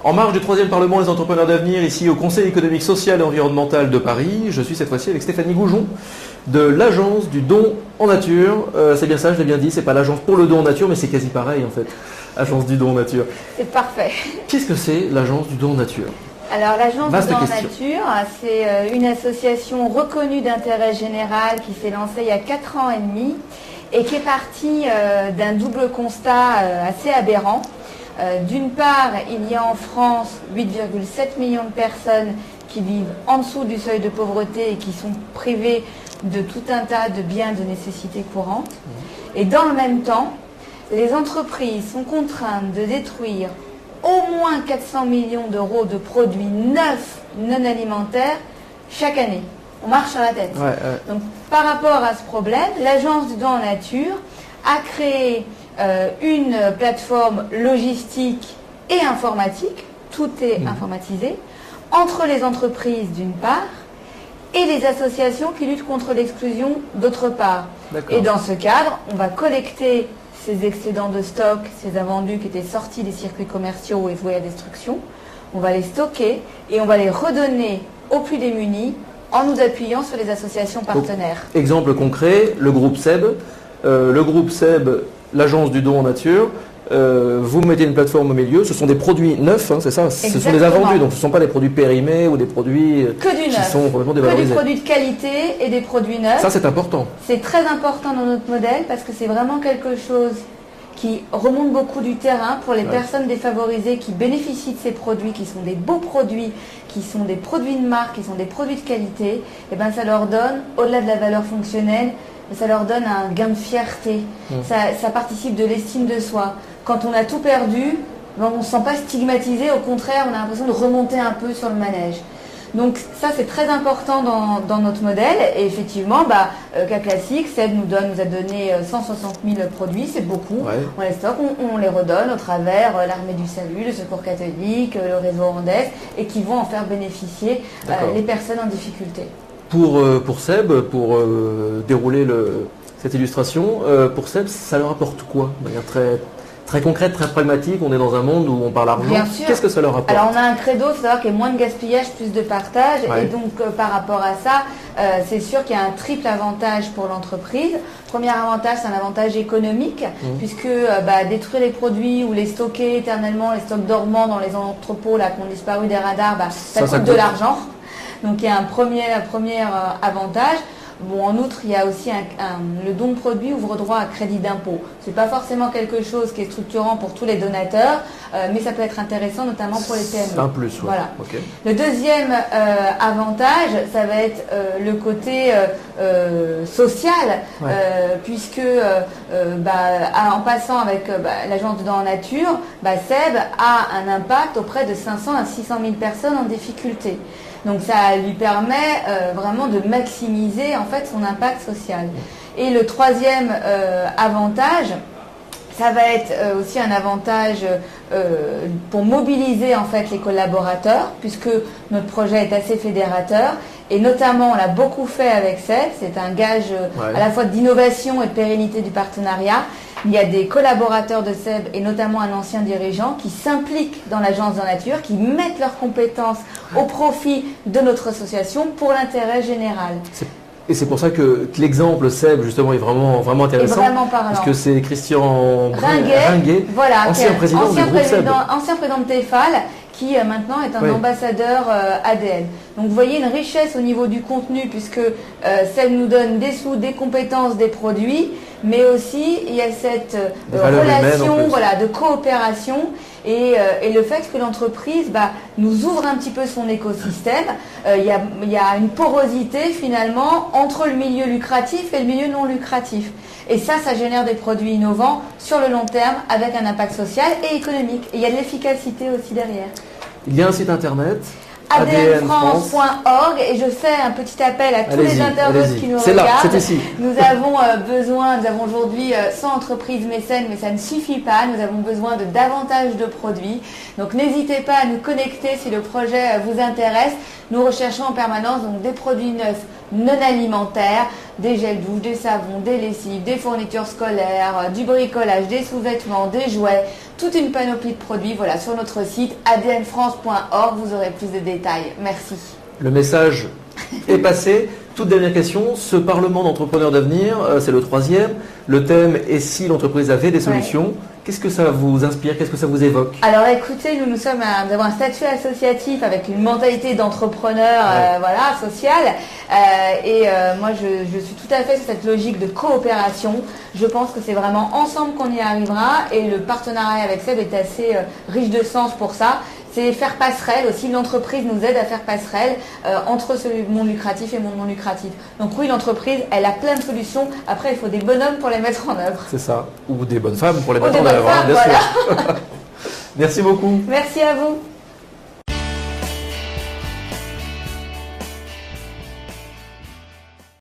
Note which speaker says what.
Speaker 1: En marge du 3e Parlement des entrepreneurs d'avenir, ici au Conseil économique, social et environnemental de Paris, je suis cette fois-ci avec Stéphanie Goujon de l'Agence du don en nature. C'est bien ça, je l'ai bien dit, c'est pas l'Agence pour le don en nature, mais c'est quasi pareil en fait, Agence du don en nature.
Speaker 2: C'est parfait.
Speaker 1: Qu'est-ce que c'est l'Agence du don en nature?
Speaker 2: Alors l'Agence du don en
Speaker 1: question.
Speaker 2: nature, c'est une association reconnue d'intérêt général qui s'est lancée il y a 4 ans et demi et qui est partie d'un double constat assez aberrant. D'une part, il y a en France 8,7 millions de personnes qui vivent en dessous du seuil de pauvreté et qui sont privées de tout un tas de biens de nécessité courante. Et dans le même temps, les entreprises sont contraintes de détruire au moins 400 millions d'euros de produits neufs non alimentaires chaque année. On marche sur la tête. Donc, par rapport à ce problème, l'Agence du don en nature a créé une plateforme logistique et informatique, tout est informatisé, entre les entreprises d'une part et les associations qui luttent contre l'exclusion d'autre part. Et dans ce cadre, on va collecter ces excédents de stock, ces invendus qui étaient sortis des circuits commerciaux et voués à destruction, on va les stocker et on va les redonner aux plus démunis en nous appuyant sur les associations partenaires.
Speaker 1: Donc, exemple concret, le groupe SEB. L'Agence du don en nature, vous mettez une plateforme au milieu, ce sont des produits neufs, hein, c'est ça? Ce sont des invendus, donc ce ne sont pas des produits périmés ou des produits qui sont complètement dévalorisés.
Speaker 2: Que des produits de qualité et des produits neufs.
Speaker 1: Ça, c'est important.
Speaker 2: C'est très important dans notre modèle parce que c'est vraiment quelque chose qui remonte beaucoup du terrain pour les personnes défavorisées qui bénéficient de ces produits, qui sont des beaux produits, qui sont des produits de marque, qui sont des produits de qualité. Et ben ça leur donne, au-delà de la valeur fonctionnelle, ça leur donne un gain de fierté. Ça participe de l'estime de soi. Quand on a tout perdu, on ne se sent pas stigmatisé, au contraire, on a l'impression de remonter un peu sur le manège. Donc ça, c'est très important dans notre modèle. Et effectivement, cas classique, SEB nous a donné 160 000 produits, c'est beaucoup. On les stocke, on les redonne au travers l'Armée du Salut, le Secours catholique, le réseau Andes, et qui vont en faire bénéficier les personnes en difficulté.
Speaker 1: Pour SEB, pour dérouler cette illustration, pour SEB, ça leur apporte quoi? De manière très concrète, très pragmatique, on est dans un monde où on parle argent.
Speaker 2: Bien sûr.
Speaker 1: Qu'est-ce que ça leur apporte?
Speaker 2: Alors on a un credo, il faut savoir qu'il y a moins de gaspillage, plus de partage. Et donc par rapport à ça, c'est sûr qu'il y a un triple avantage pour l'entreprise. Premier avantage, c'est un avantage économique, puisque détruire les produits ou les stocker éternellement, les stocks dormants dans les entrepôts là, qui ont disparu des radars, ça coûte de l'argent. Donc il y a un premier avantage. Bon, en outre, il y a aussi le don de produit ouvre droit à crédit d'impôt. Ce n'est pas forcément quelque chose qui est structurant pour tous les donateurs, mais ça peut être intéressant notamment pour les PME.
Speaker 1: Un plus,
Speaker 2: voilà. Le deuxième avantage, ça va être le côté social, puisque en passant avec l'Agence du don en nature, SEB a un impact auprès de 500 à 600 000 personnes en difficulté. Donc ça lui permet vraiment de maximiser en fait son impact social. Et le troisième avantage, ça va être aussi un avantage pour mobiliser en fait les collaborateurs, puisque notre projet est assez fédérateur. Et notamment, on l'a beaucoup fait avec SEB, c'est un gage à la fois d'innovation et de pérennité du partenariat. Il y a des collaborateurs de SEB et notamment un ancien dirigeant qui s'impliquent dans l'Agence de la nature, qui mettent leurs compétences au profit de notre association pour l'intérêt général.
Speaker 1: Et c'est pour ça que l'exemple SEB justement est vraiment intéressant.
Speaker 2: Vraiment parlant.
Speaker 1: Parce que c'est Christian Ringuet,
Speaker 2: voilà,
Speaker 1: ancien président du groupe SEB.
Speaker 2: Ancien président de Tefal, qui maintenant est un ambassadeur ADN. Donc vous voyez une richesse au niveau du contenu, puisque SEB nous donne des sous, des compétences, des produits, mais aussi il y a cette relation de coopération et le fait que l'entreprise nous ouvre un petit peu son écosystème. Il y a une porosité finalement entre le milieu lucratif et le milieu non lucratif. Et ça génère des produits innovants sur le long terme avec un impact social et économique. Et il y a de l'efficacité aussi derrière.
Speaker 1: Il y a un site internet
Speaker 2: adnfrance.org et je fais un petit appel à tous les internautes qui nous regardent.
Speaker 1: C'est ici.
Speaker 2: Nous avons aujourd'hui 100 entreprises mécènes, mais ça ne suffit pas. Nous avons besoin de davantage de produits. Donc n'hésitez pas à nous connecter si le projet vous intéresse. Nous recherchons en permanence donc des produits neufs non alimentaires, des gels douche, des savons, des lessives, des fournitures scolaires, du bricolage, des sous-vêtements, des jouets, toute une panoplie de produits. Voilà, sur notre site adnfrance.org, vous aurez plus de détails. Merci.
Speaker 1: Le message est passé. Toute dernière question, ce Parlement d'entrepreneurs d'avenir, c'est le 3e. Le thème est si l'entreprise avait des solutions. Ouais. Qu'est-ce que ça vous inspire? Qu'est-ce que ça vous évoque?
Speaker 2: Alors écoutez, nous avons un statut associatif avec une mentalité d'entrepreneur voilà, social. Moi, je suis tout à fait sur cette logique de coopération. Je pense que c'est vraiment ensemble qu'on y arrivera et le partenariat avec Seb est assez riche de sens pour ça. C'est faire passerelle aussi, l'entreprise nous aide à faire passerelle entre ce monde lucratif et monde non lucratif. Donc oui, l'entreprise, elle a plein de solutions. Après, il faut des bonhommes pour les mettre en œuvre.
Speaker 1: C'est ça. Ou des bonnes femmes pour les mettre en œuvre, hein, bien sûr. Merci beaucoup.
Speaker 2: Merci à vous.